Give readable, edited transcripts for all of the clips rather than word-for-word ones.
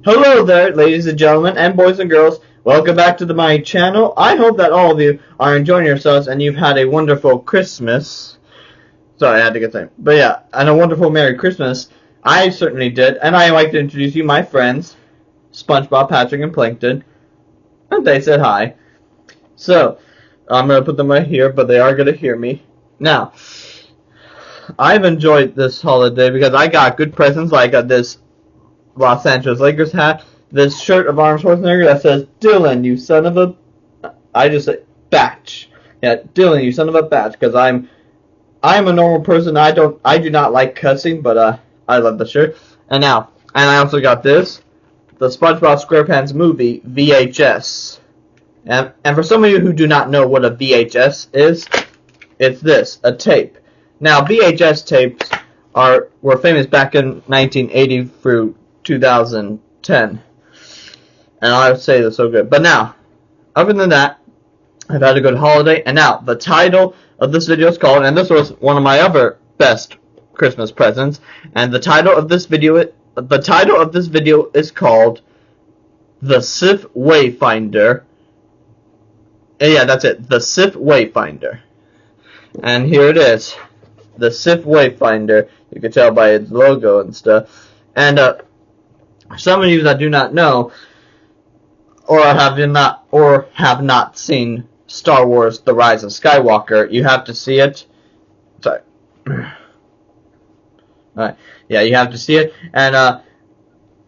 Hello there, ladies and gentlemen, and boys and girls. Welcome back to my channel. I hope that all of you are enjoying yourselves and you've had a wonderful Christmas. Sorry, I had to get that. But yeah, and a wonderful Merry Christmas. I certainly did, and I'd like to introduce you my friends, SpongeBob, Patrick, and Plankton. And they said hi. So, I'm going to put them right here, but they are going to hear me. Now, I've enjoyed this holiday because I got good presents. Like I got this Los Angeles Lakers hat, this shirt of Arnold Schwarzenegger that says, Dylan, you son of a... I just say, batch. Yeah, Dylan, you son of a batch, because I'm a normal person. I do not like cussing, but I love the shirt. And I also got this, the SpongeBob SquarePants movie VHS. And for some of you who do not know what a VHS is, it's this, a tape. Now, VHS tapes were famous back in 1980 through 2010. And I would say they're so good. But now, other than that, I've had a good holiday. And now, the title of this video is called, and this was one of my other best Christmas presents, and the title of this video is called The Sith Wayfinder. Yeah, that's it. The Sith Wayfinder. And here it is. The Sith Wayfinder. You can tell by its logo and stuff. And some of you that do not know or have not seen Star Wars The Rise of Skywalker, you have to see it. Sorry. Alright. Yeah, you have to see it. And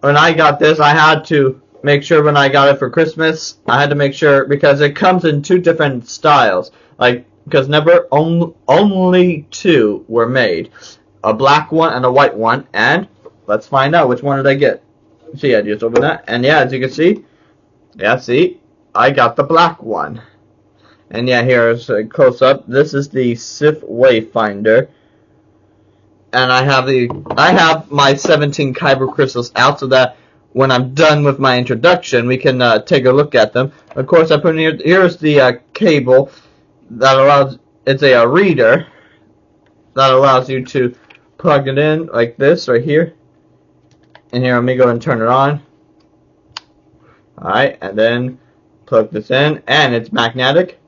when I got this, I had to make sure when I got it for Christmas, I had to make sure, because it comes in two different styles. Like, because only two were made. A black one and a white one. And let's find out which one did I get. See, I just opened that. And yeah, as you can see, I got the black one. And yeah, here's a close-up. This is the Sith Wayfinder. And I have my 17 Kyber crystals out so that when I'm done with my introduction, we can take a look at them. Of course, I put in here's the cable that allows, it's a reader that allows you to plug it in like this right here. And here, let me go and turn it on. Alright, and then plug this in, and it's magnetic.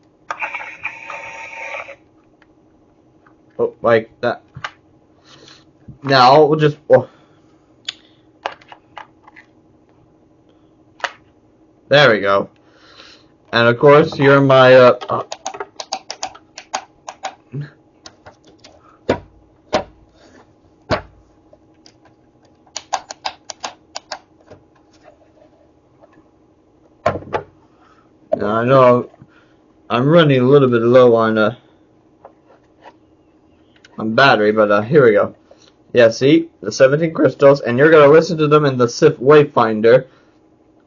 Oh, like that. Now, we'll just... Oh. There we go. And of course, here are my... Now, I know I'm running a little bit low on battery, but here we go. Yeah, see? The 17 crystals, and you're going to listen to them in the Sith Wayfinder.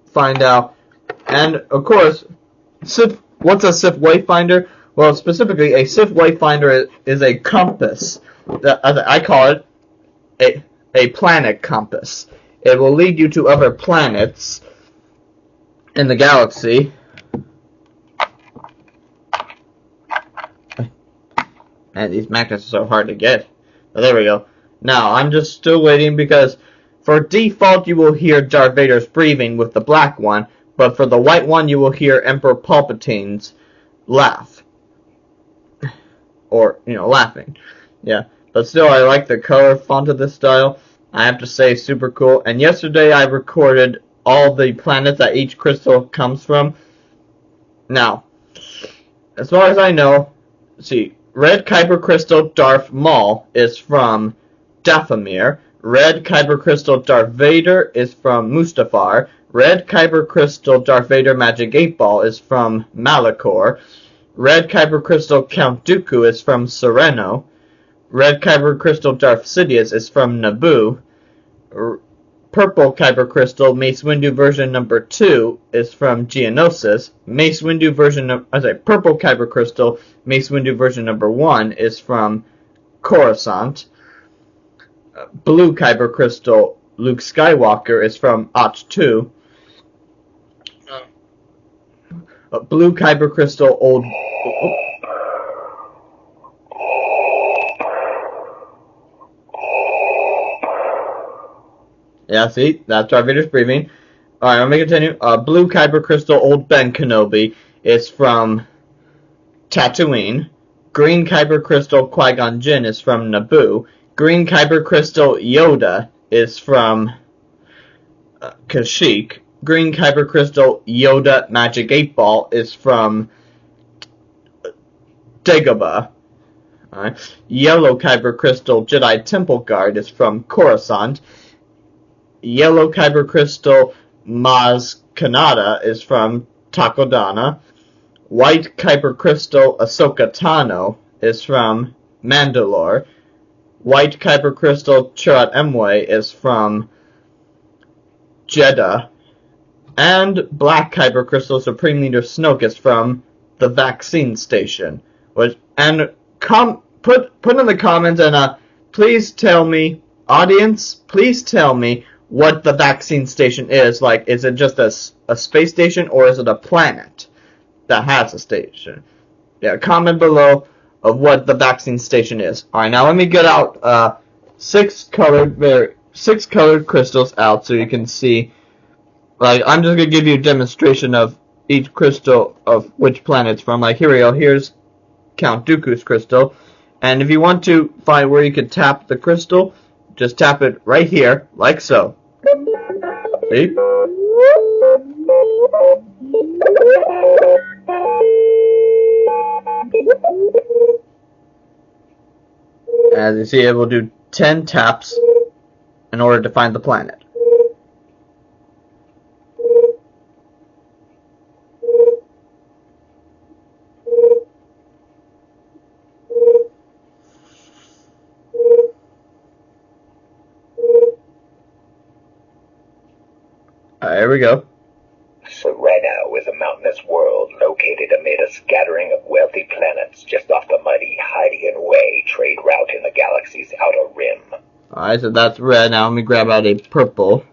Find out. And, of course, what's a Sith Wayfinder? Well, specifically, a Sith Wayfinder is a compass. I call it a planet compass. It will lead you to other planets in the galaxy. Man, these magnets are so hard to get. But there we go. Now, I'm just still waiting because for default you will hear Darth Vader's breathing with the black one, but for the white one you will hear Emperor Palpatine's laugh. Or, laughing. Yeah. But still, I like the color font of this style. I have to say, super cool. And yesterday I recorded all the planets that each crystal comes from. Now, as far as I know, see, Red Kyber Crystal Darth Maul is from Dathomir. Red Kyber Crystal Darth Vader is from Mustafar. Red Kyber Crystal Darth Vader Magic 8 Ball is from Malachor. Red Kyber Crystal Count Dooku is from Serenno. Red Kyber Crystal Darth Sidious is from Naboo. Purple Kyber Crystal Mace Windu version number 2 is from Geonosis. Mace Windu version Purple Kyber Crystal Mace Windu version number 1 is from Coruscant. Blue Kyber Crystal Luke Skywalker is from Ahch-To. Blue Kyber Crystal Old... Yeah, see? That's Darth Vader's breathing. Alright, let me continue. Blue Kyber Crystal Old Ben Kenobi is from Tatooine. Green Kyber Crystal Qui-Gon Jinn is from Naboo. Green Kyber Crystal Yoda is from Kashyyyk. Green Kyber Crystal Yoda Magic 8 Ball is from Dagobah. Right. Yellow Kyber Crystal Jedi Temple Guard is from Coruscant. Yellow Kyber Crystal Maz Kanata is from Takodana. White Kyber Crystal Ahsoka Tano is from Mandalore. White Kyber Crystal Churat Emwe is from Jeddah. And Black Kyber Crystal Supreme Leader Snoke is from the vaccine station. Put in the comments and please tell me, audience, please tell me what the vaccine station is. Like, is it just a space station, or is it a planet that has a station? Yeah, comment below of what the vaccine station is. Alright, now let me get out six colored crystals out so you can see. Like, I'm just gonna give you a demonstration of each crystal of which planet it's from. Like, here we go. Here's Count Dooku's crystal. And if you want to find where you can tap the crystal, just tap it right here, like so. See? As you see, it will do 10 taps in order to find the planet. Here we go. Serenno is a mountainous world located amid a scattering of wealthy planets just off the mighty Hydian-Way trade route in the galaxy's outer rim. Alright, so that's red. Now let me grab out a purple.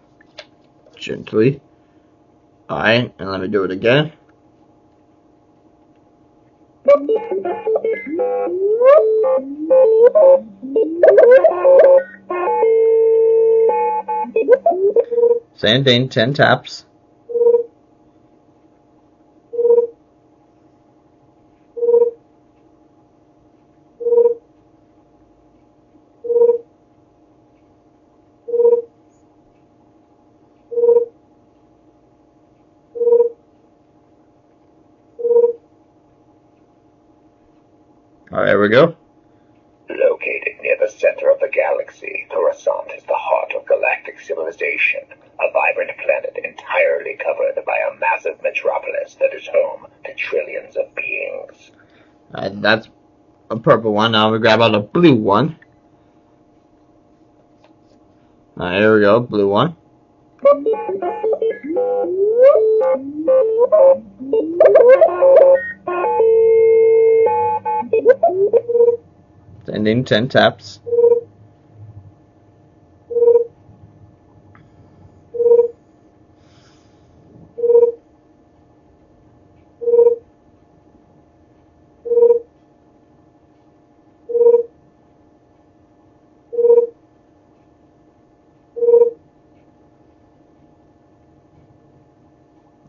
Gently. Alright, and let me do it again. Same thing, 10 taps. Alright, there we go. Located near the center of the galaxy, Coruscant is the heart of galactic civilization, a vibrant planet entirely covered by a massive metropolis that is home to trillions of beings. Alright, that's a purple one. Now we grab out a blue one. Alright, here we go, blue one. Sending 10 taps.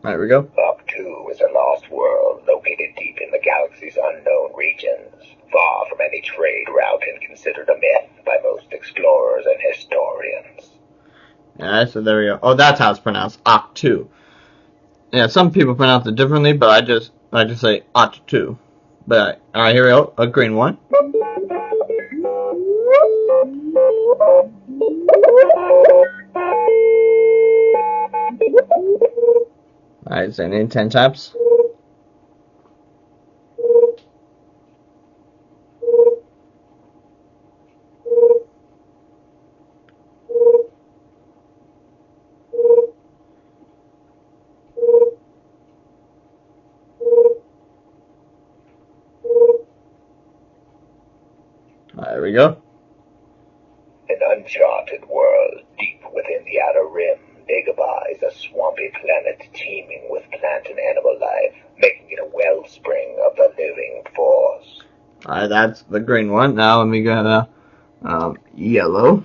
There we go. Ahch-To is a lost world located deep in the galaxy's unknown regions, far from any trade route and considered a myth by most explorers and historians. Yeah, so there we go. Oh, that's how it's pronounced, Ahch-To. Yeah, some people pronounce it differently, but I just say Ahch-To. But alright, here we go. A green one. Alright, sending 10 taps. There we go. An uncharted world deep within the outer rim, Dagobah is a swampy planet teeming with plant and animal life, making it a wellspring of the living force. Alright, that's the green one. Now let me go to yellow.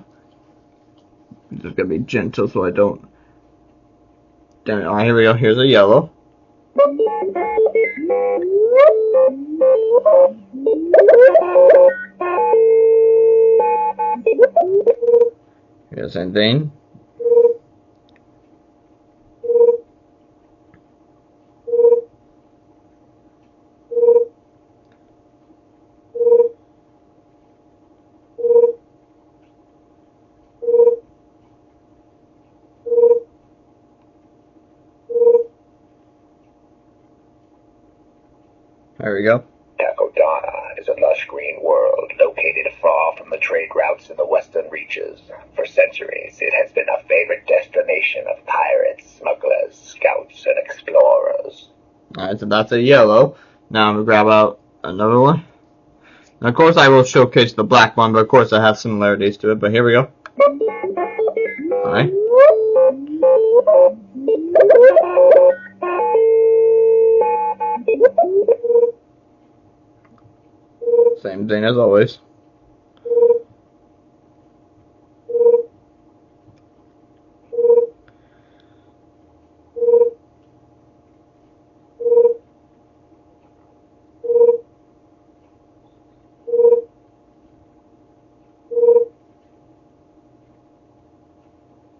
I'm just gonna be gentle so I don't Damn it. Alright, here we go. Here's a yellow. Here's the same thing. There we go. Takodana is a lush green world located far from the trade routes in the western reaches. For centuries, it has been a favorite destination of pirates, smugglers, scouts, and explorers. Alright, so that's a yellow. Now I'm going to grab out another one. Now, of course, I will showcase the black one, but of course I have similarities to it. But here we go. Alright. Same thing as always.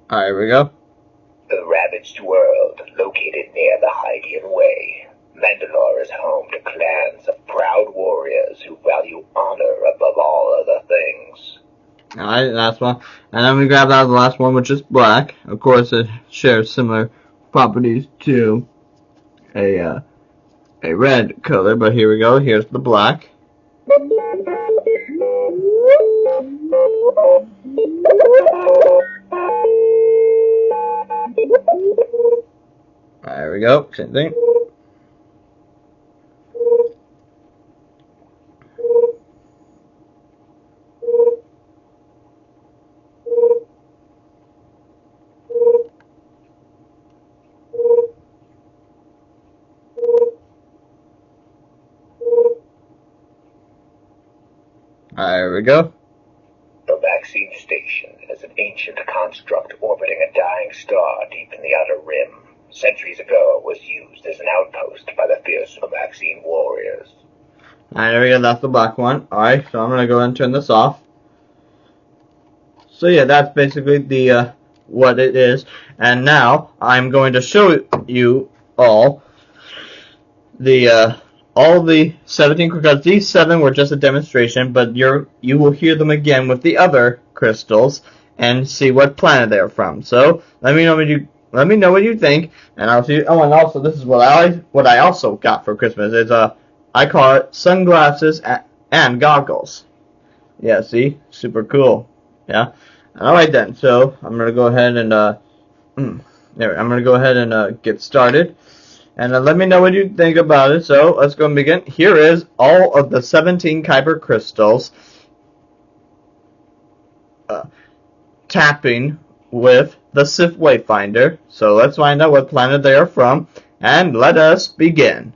Alright, here we go. The ravaged world, located near the Hydean Way. Mandalore is home to clans of proud warriors who value honor above all other things. Alright, last one. And then we grab out the last one, which is black. Of course, it shares similar properties to a red color, but here we go. Here's the black. There we go. Same thing. There we go. The vaccine station is an ancient construct orbiting a dying star deep in the outer rim. Centuries ago, it was used as an outpost by the fierce vaccine warriors. Alright, there we go. That's the black one. Alright, so I'm going to go ahead and turn this off. So yeah, that's basically the what it is. And now I'm going to show you all the 17 crystals. These 7 were just a demonstration, but you will hear them again with the other crystals and see what planet they are from. So let me know what you think, and I'll see. Oh, and also this is what I also got for Christmas is I call it sunglasses and goggles. Yeah, see, super cool. Yeah. Alright then, so I'm gonna go ahead and get started, and let me know what you think about it. So let's go and begin. Here is all of the 17 Kyber crystals tapping with the Sith Wayfinder. So let's find out what planet they are from, and let us begin.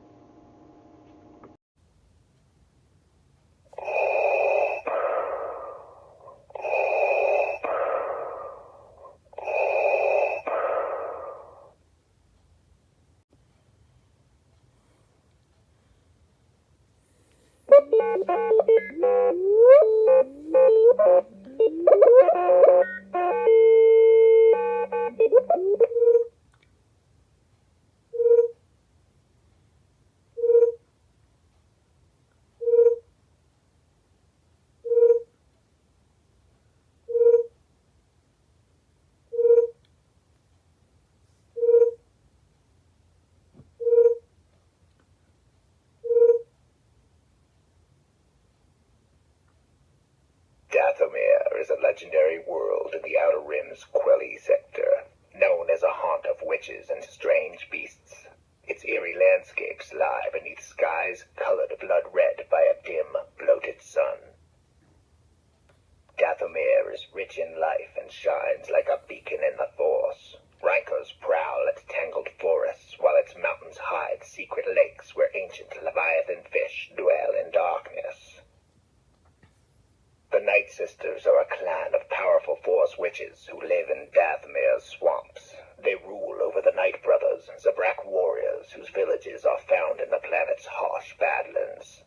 Dathomir is a legendary world in the Outer Rim's Quelly sector, known as a haunt of witches and strange beasts. Its eerie landscapes lie beneath skies colored blood red by a dim, bloated sun. Dathomir is rich in life and shines like a beacon in the Force. Rankers prowl its tangled forests, while its mountains hide secret lakes where ancient leviathan fish dwell in darkness. The Night Sisters are a clan of powerful Force witches who live in Dathomir's swamps. They rule over the Night Brothers, are found in the planet's harsh badlands.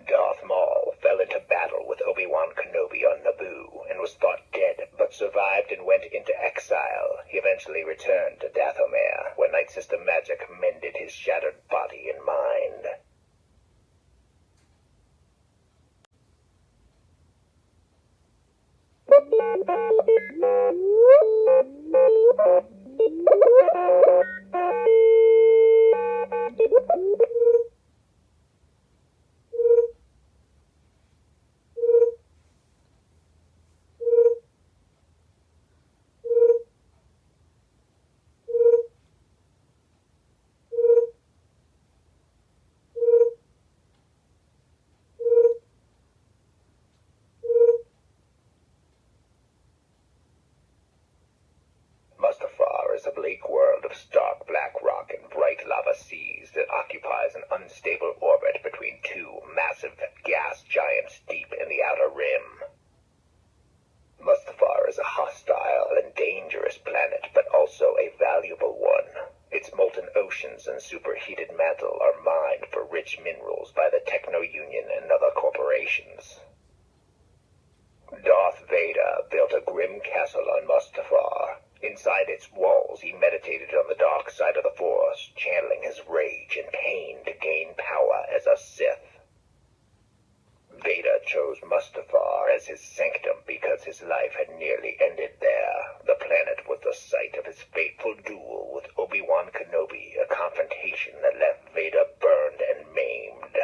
Darth Maul fell into battle with Obi-Wan Kenobi on Naboo and was thought dead, but survived and went into exile. He eventually returned to Dathomir, where Night System magic mended his shattered body and mind. Mustafar is a bleak world of stark black rock and bright lava seas that occupies an unstable orbit between two massive gas giants deep in the outer rim. Mustafar is a hostile and dangerous planet, but also a valuable one. Its molten oceans and superheated mantle are mined for rich minerals by the Techno-Union and other corporations. Darth Vader built a grim castle on Mustafar. Inside its walls, he meditated on the dark side of the Force, channeling his rage and pain to gain power as a Sith. Vader chose Mustafar as his sanctum because his life had nearly ended there. The planet was the site of his fateful duel with Obi-Wan Kenobi, a confrontation that left Vader burned and maimed.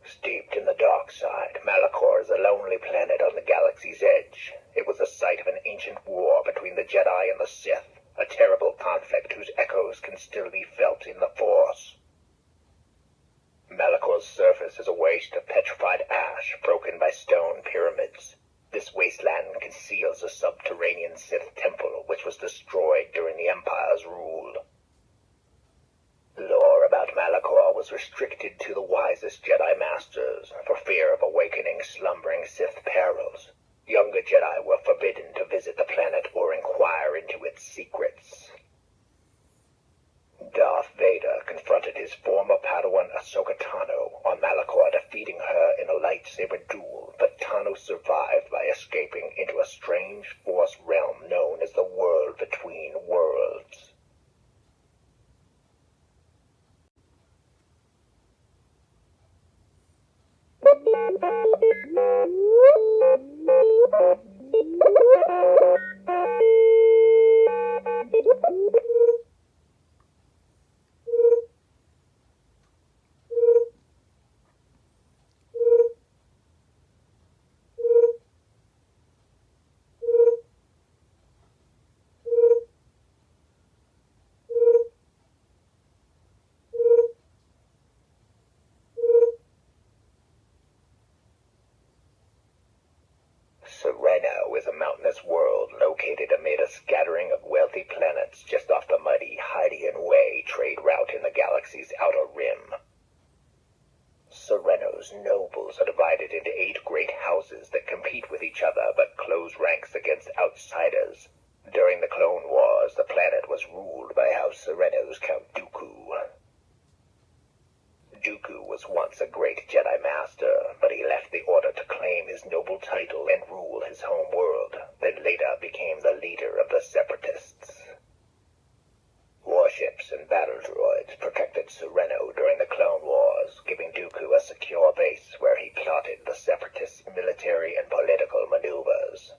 Steeped in the dark side, Malachor is a lonely planet on the galaxy's edge. It was the site of an ancient war between the Jedi and the Sith, a terrible conflict whose echoes can still be felt in the Force. Malachor's surface is a waste of petrified ash broken by stone pyramids. This wasteland conceals a subterranean Sith temple which was destroyed during the Empire's rule. Lore about Malachor was restricted to the wisest Jedi Masters, for fear of awakening slumbering Sith perils. Younger Jedi were forbidden to visit the planet or inquire into its secrets. Darth Vader confronted his former Padawan Ahsoka Tano on Malachor, defeating her in a lightsaber duel, but Tano survived by escaping into a strange Force realm known as the World Between Worlds. Serenno is a mountainous world located amid a scattering of wealthy planets just off the muddy Hydean Way trade route in the galaxy's outer rim. Serenno's nobles are divided into 8 great houses that compete with each other but close ranks against outsiders. During the Clone Wars, the planet was ruled by House Serenno's Count Dooku. Dooku was once a great Jedi Master, but he left the Order to claim his noble title and rule his home world, then later became the leader of the Separatists. Warships and battle droids protected Serenno during the Clone Wars, giving Dooku a secure base where he plotted the Separatists' military and political maneuvers.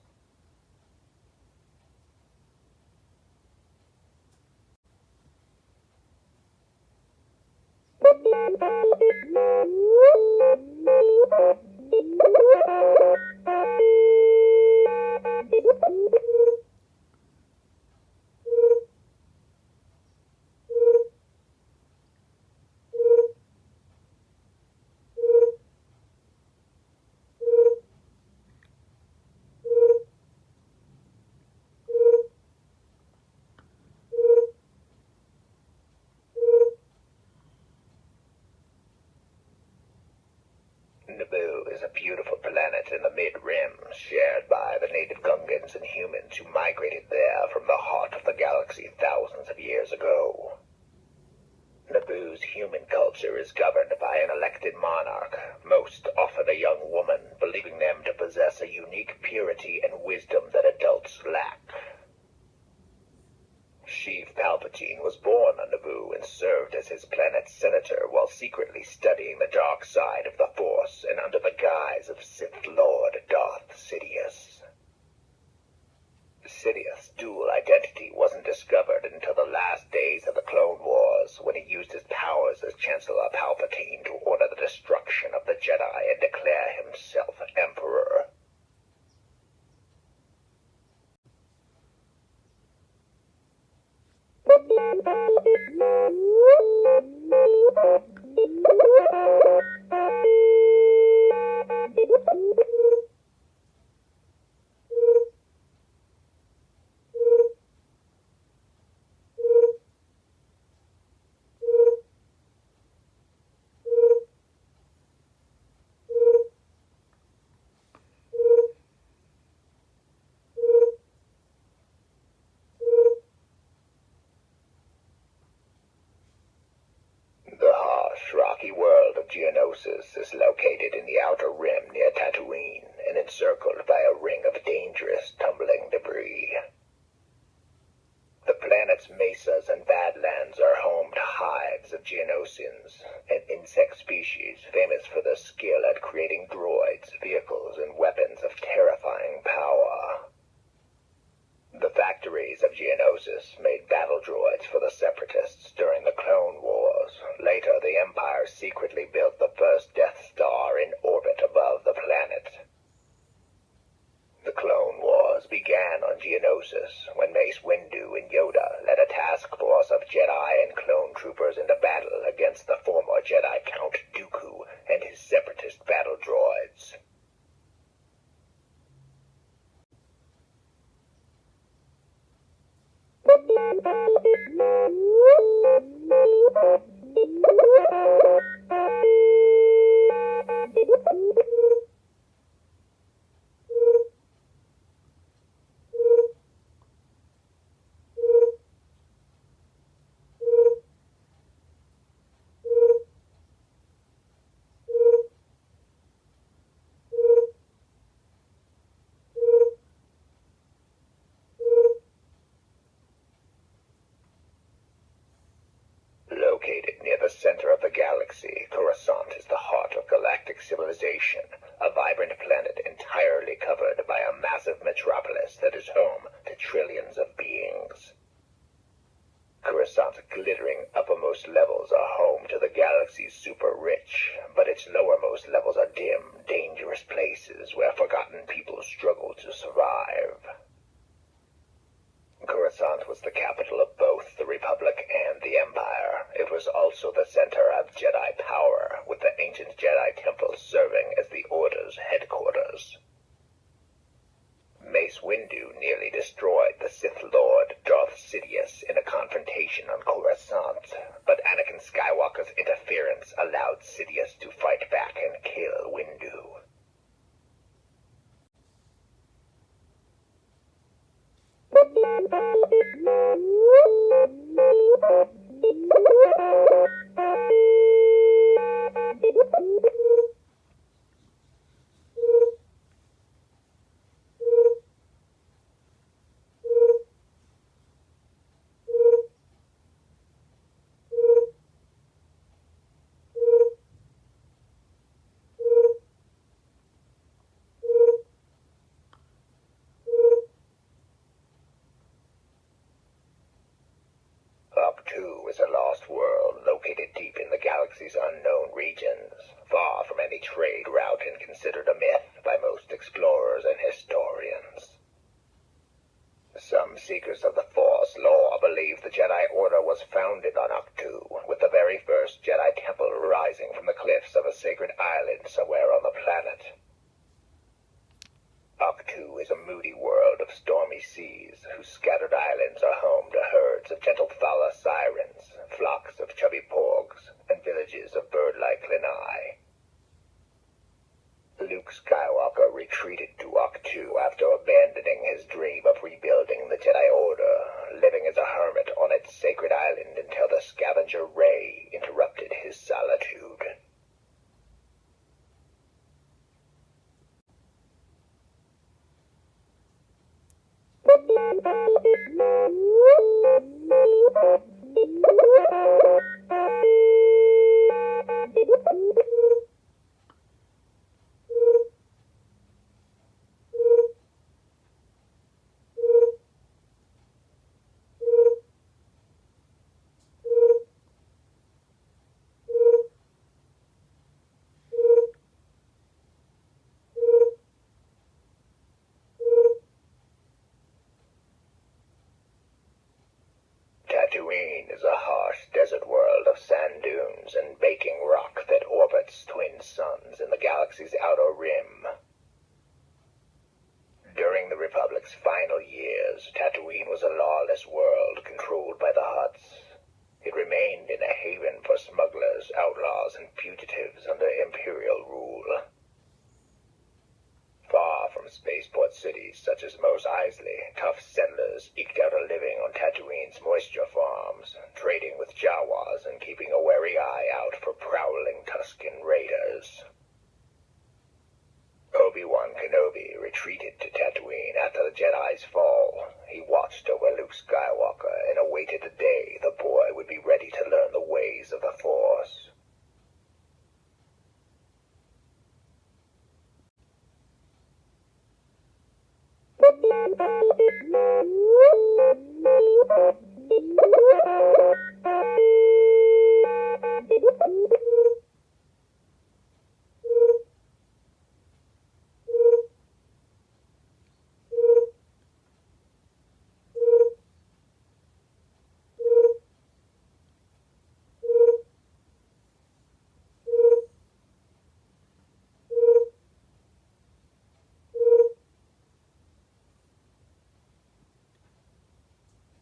is a beautiful planet in the Mid-Rim, shared by the native Gungans and humans who migrated there from the heart of the galaxy thousands of years ago. Naboo's human culture is governed by an elected monarch, most often a young woman, believing them to possess a unique purity and wisdom that adults lack. Sheev Palpatine was born on Naboo and served as his planet's senator while secretly studying the dark side of the Force and under the guise of Sith Lord Darth Sidious. Sidious' dual identity wasn't discovered until the last days of the Clone Wars, when he used his powers as Chancellor Palpatine to order the destruction of the Jedi and declare himself Emperor. The harsh, rocky world of Geonosis is located in the outer rim near Tatooine and encircled by a ring of dangerous, tumbling debris. The planet's mesas and badlands are home to hives of Geonosians, an insect species famous for their skill at creating droids, vehicles, and weapons of terrifying power. The factories of Geonosis made battle droids for the Separatists during the Clone Wars. Later, the Empire secretly built the first Death Star in orbit above the planet. The Clone Wars began on Geonosis when Mace Windu and Yoda led a task force of Jedi and clone troopers into battle against the former Jedi Count Dooku and his Separatist battle droids. Located near the center of the galaxy, Coruscant is the heart of galactic civilization, a vibrant planet entirely covered by a massive metropolis that is home to trillions of beings. Coruscant's glittering uppermost levels are home to the galaxy's super-rich, but its lowermost levels are dim, dangerous places where forgotten people struggle to survive. Coruscant was the capital of both the Republic and the Empire. It was also the center of Jedi power, with the ancient Jedi temple serving as the Order's headquarters. Mace Windu nearly destroyed the Sith Lord Darth Sidious in a confrontation on Coruscant, but Anakin Skywalker's interference allowed Sidious to fight back and kill Windu. Ahch-To is a lost world located deep in the galaxy's unknown regions, far from any trade route and considered a myth by most explorers and historians. Some seekers of the Force lore believe the Jedi Order was founded on Ahch-To, with the very first Jedi temple rising from the cliffs of a sacred island somewhere on the planet. Ahch-To is a moody world of stormy seas, whose scattered islands are home to herds of gentle Thala sirens, flocks of chubby porgs, and villages of bird-like lanai. Luke Skywalker retreated to Ahch-To after abandoning his dream of rebuilding the Jedi Order, living as a hermit on its sacred island until the scavenger Rey interrupted his solitude. Tatooine is a harsh desert world of sand dunes and baking rock that orbits twin suns in the galaxy's outer rim. During the Republic's final years, Tatooine was a lawless world controlled by the Hutts. It remained in a haven for smugglers, outlaws, and fugitives under Imperial rule. Far from spaceport cities such as Mos Eisley, tough settlers eked out a living on Tatooine's moisture farms, trading with Jawas and keeping a wary eye out for prowling Tusken raiders. Obi-Wan Kenobi retreated to Tatooine after the Jedi's fall. He watched over Luke Skywalker and awaited the day the boy would be ready to learn the ways of the Force.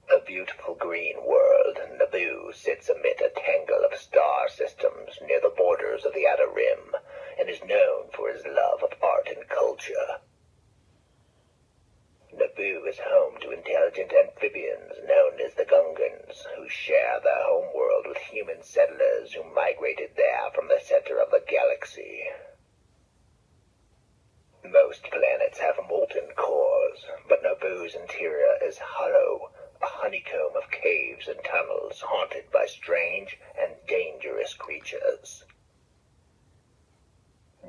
A beautiful green world, Naboo sits amid a tangle of star systems near the borders of the Outer Rim, and is known for his love of art and culture. Naboo is home to intelligent amphibians known as the Gungans, who share their homeworld with human settlers who migrated there from the center of the galaxy. Most planets have molten cores, but Naboo's interior is hollow, a honeycomb of caves and tunnels haunted by strange and dangerous creatures.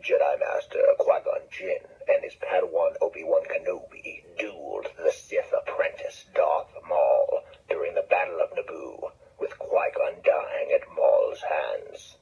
Jedi Master Qui-Gon Jinn and his Padawan Obi-Wan Kenobi dueled the Sith apprentice Darth Maul during the Battle of Naboo, with Qui-Gon dying at Maul's hands.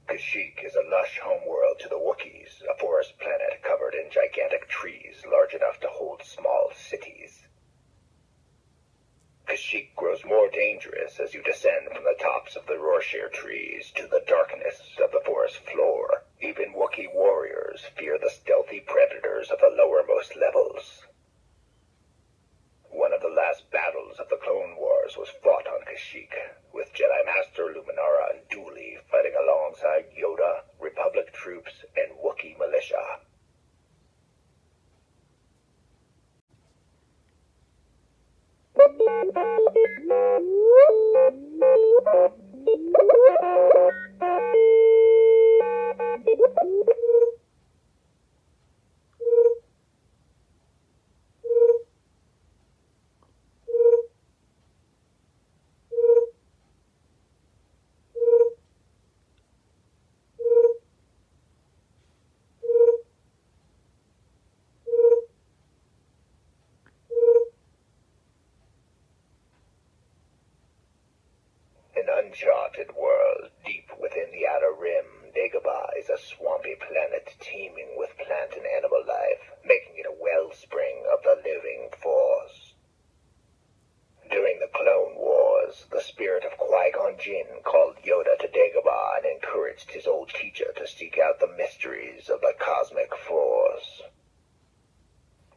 Kashyyyk is a lush homeworld to the Wookiees, a forest planet covered in gigantic trees large enough to hold small cities. Kashyyyk grows more dangerous as you descend from the tops of the Rorschach trees to the darkness of the forest floor. Even Wookiee warriors fear the stealthy predators of the lowermost levels. One of the last battles of the Clone Wars was fought on Kashyyyk, with Jedi Master Luminara and Dooley fighting alongside Yoda, Republic troops, and Wookiee militia. uncharted world deep within the Outer Rim, Dagobah is a swampy planet teeming with plant and animal life, making it a wellspring of the living force. During the Clone Wars, the spirit of Qui-Gon Jinn called Yoda to Dagobah and encouraged his old teacher to seek out the mysteries of the cosmic force.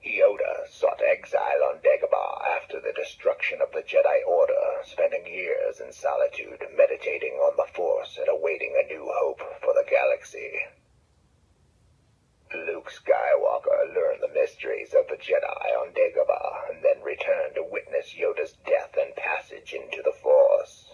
Yoda sought exile on Dagobah after the destruction of the Jedi Order, spending years in solitude meditating on the Force and awaiting a new hope for the galaxy. Luke Skywalker learned the mysteries of the Jedi on Dagobah and then returned to witness Yoda's death and passage into the Force.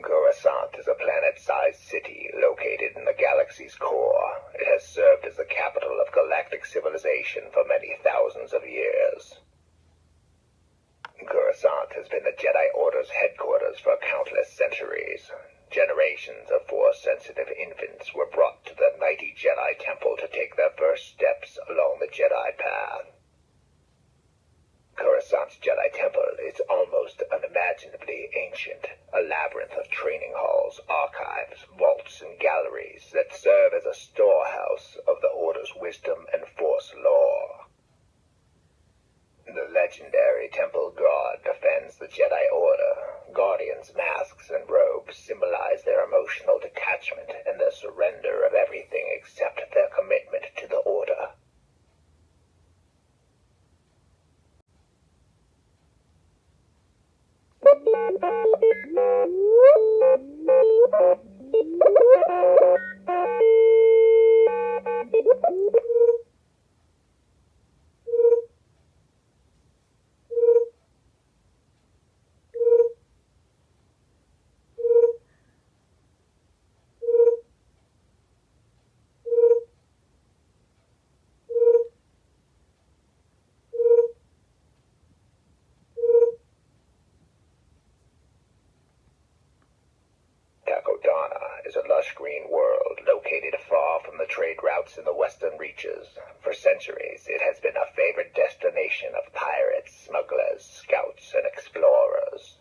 Coruscant is a planet-sized city located in the galaxy's core. It has served as the capital of galactic civilization for many thousands of years. Coruscant has been the Jedi Order's headquarters for countless centuries. Generations of Force-sensitive infants were brought to the mighty Jedi Temple to take their first steps along the Jedi path. Coruscant's Jedi Temple is almost unimaginably ancient, a labyrinth of training halls, archives, vaults, and galleries that serve as a storehouse of the Order's wisdom and Force lore. The legendary Temple Guard defends the Jedi Order. Guardians' masks and robes symbolize their emotional detachment and the surrender of everything except their commitment to the Order. Takodana is a lush green world located far from the trade routes in the western reaches. For centuries, it has been a favorite destination of pirates, smugglers, scouts, and explorers.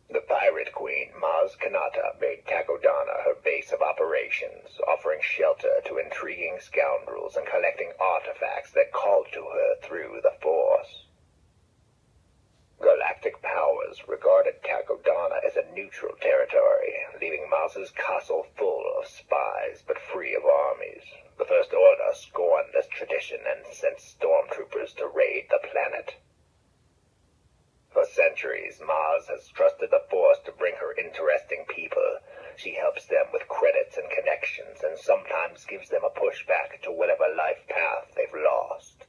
The pirate queen, Kanata, made Takodana her base of operations, offering shelter to intriguing scoundrels and collecting artifacts that called to her through the Force. Galactic powers regarded Takodana as a neutral territory, leaving Maz's castle full of spies but free of armies. The First Order scorned this tradition and sent stormtroopers to raid the planet. For centuries, Maz has trusted the Force to bring her interesting people. She helps them with credits and connections, and sometimes gives them a push back to whatever life path they've lost.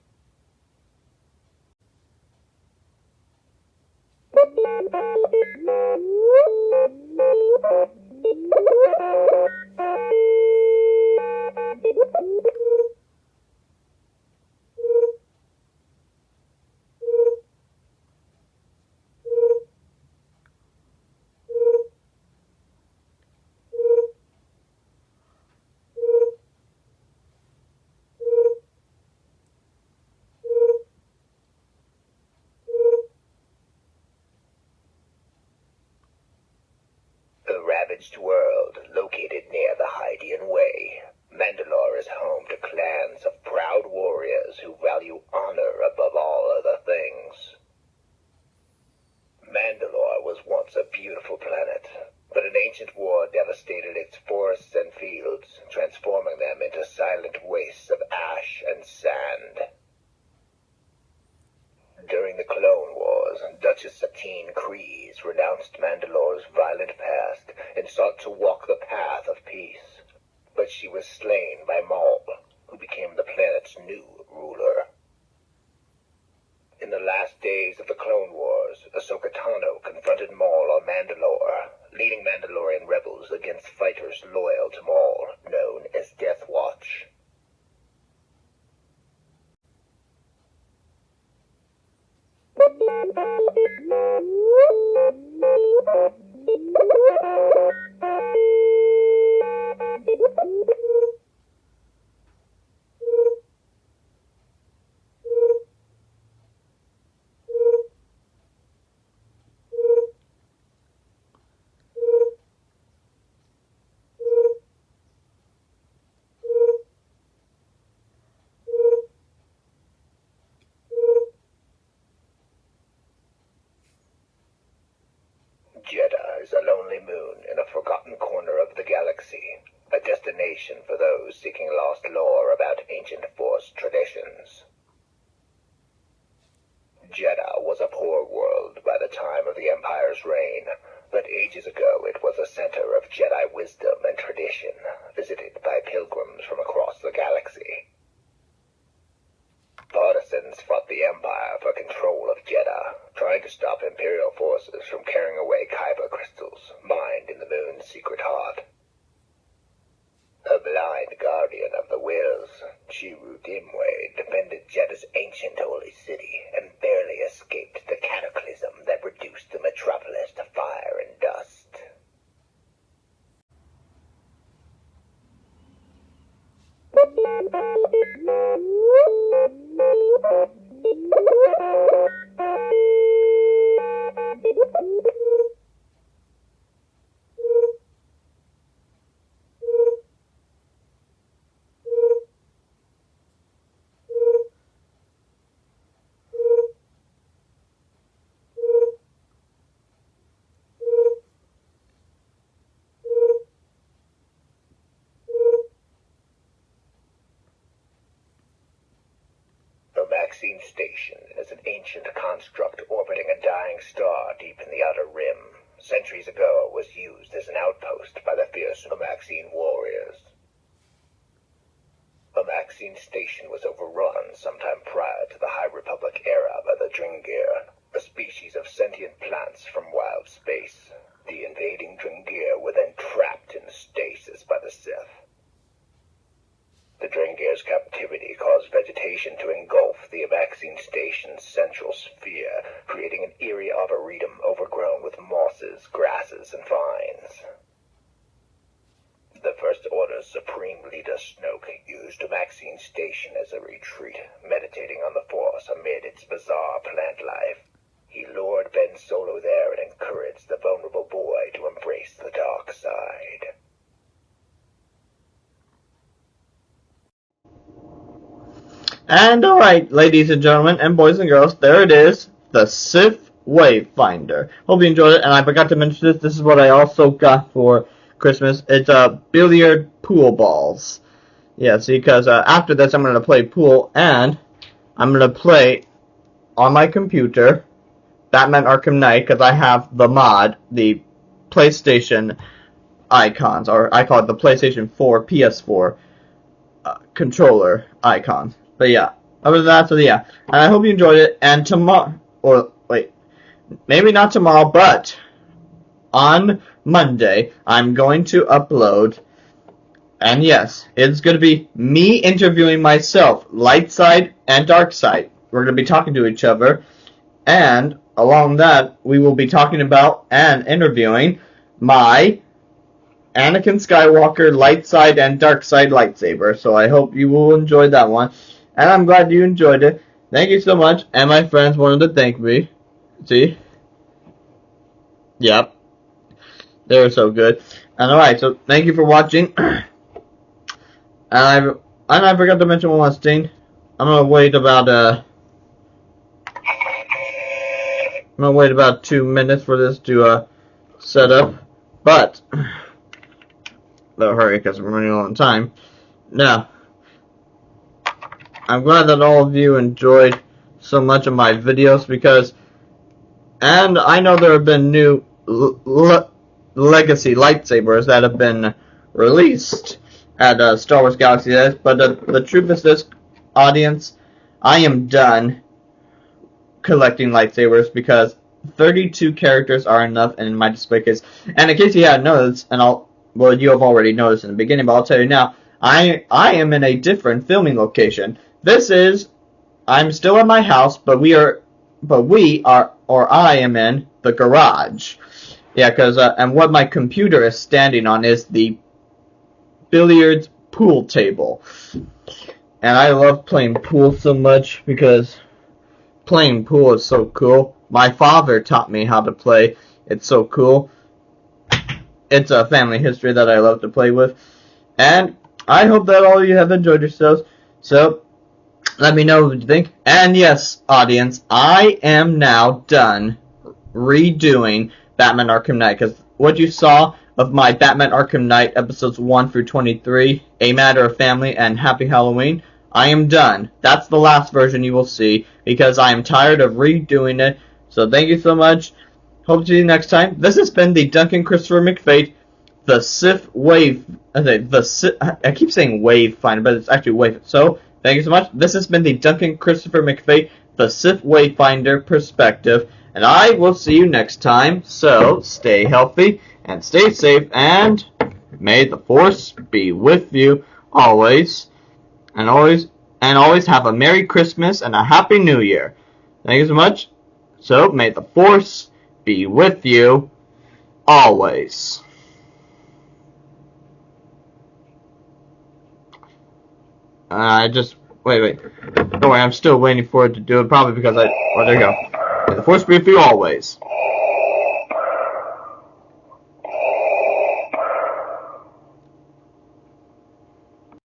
World, located near the Hydean Way. Mandalore is home to clans of proud warriors who value honor above all other things. Mandalore was once a beautiful planet, but an ancient war devastated its forests and fields, transforming them into silent wastes of ash and sand. During the Clone Wars, Duchess Satine Kryze renounced Mandalore's violent past and sought to walk the path of peace. But she was slain by Maul, Jeddah is a lonely moon in a forgotten corner of the galaxy, a destination for those seeking lost lore about ancient Force traditions. Jeddah was a poor world by the time of the Empire's reign, but ages ago it was a center of Jedi wisdom and tradition, visited by pilgrims from across the galaxy. Partisans fought the Empire for control of Jeddah, trying to stop Imperial forces from carrying away Kyber crystals, mined in the moon's secret heart. A blind guardian of the wills, Chiru Dimway defended Jeddah's ancient holy city and barely escaped the cataclysm that reduced the metropolis to fire and dust. Maxine Station is an ancient construct orbiting a dying star deep in the Outer Rim. Centuries ago, it was used as an outpost by the fierce Maxine warriors. Maxine Station was overrun sometime prior to the High Republic era by the Dringir, a species of sentient plants from wild space. The invading Dringir were then trapped in stasis by the Sith. The Dringir's captivity caused vegetation to engulf the Maxine Station's central sphere, creating an eerie arboretum overgrown with mosses, grasses, and vines. The First Order's Supreme Leader Snoke used Maxine Station as a retreat, meditating on the Force amid its bizarre plant life. He lured Ben Solo there and encouraged the vulnerable boy to embrace the dark side. And alright, ladies and gentlemen, and boys and girls, there it is, the Sith Wayfinder. Hope you enjoyed it, and I forgot to mention this is what I also got for Christmas. It's billiard pool balls. Yeah, see, because after this I'm going to play pool, and I'm going to play on my computer Batman Arkham Knight, because I have the mod, the PlayStation icons, or I call it the PlayStation 4, PS4 controller icons. But yeah, other than that, so yeah. And I hope you enjoyed it. And tomorrow, or wait, maybe not tomorrow, but on Monday, I'm going to upload, and yes, it's going to be me interviewing myself, light side and dark side. We're going to be talking to each other, and along that, we will be talking about and interviewing my Anakin Skywalker light side and dark side lightsaber. So I hope you will enjoy that one. And I'm glad you enjoyed it. Thank you so much. And my friends wanted to thank me. See? Yep. They were so good. And alright, so thank you for watching. And I forgot to mention one last thing. I'm gonna wait about 2 minutes for this to set up. But don't hurry because we're running low on time. Now, I'm glad that all of you enjoyed so much of my videos and I know there have been new legacy lightsabers that have been released at Star Wars Galaxy Edge, but the truth is this, audience, I am done collecting lightsabers because 32 characters are enough in my display case. And in case you hadn't noticed, you have already noticed in the beginning, but I'll tell you now, I am in a different filming location. I'm still at my house, but we are I am in the garage. Yeah, and what my computer is standing on is the billiards pool table. And I love playing pool so much because playing pool is so cool. My father taught me how to play. It's so cool. It's a family history that I love to play with. And I hope that all of you have enjoyed yourselves. So, let me know what you think. And yes, audience, I am now done redoing Batman Arkham Knight. Because what you saw of my Batman Arkham Knight episodes 1 through 23, A Matter of Family, and Happy Halloween, I am done. That's the last version you will see. Because I am tired of redoing it. So thank you so much. Hope to see you next time. This has been the Duncan Christopher McFate, the Sith I keep saying Wayfinder, but it's actually Wayfinder. So, thank you so much. This has been the Duncan Christopher McFate, the Sith Wayfinder perspective, and I will see you next time. So, stay healthy and stay safe, and may the Force be with you always, and always have a Merry Christmas and a Happy New Year. Thank you so much. So, may the Force be with you always. Wait. Don't worry, I'm still waiting for it to do it, probably because there you go. May the Force be with you always.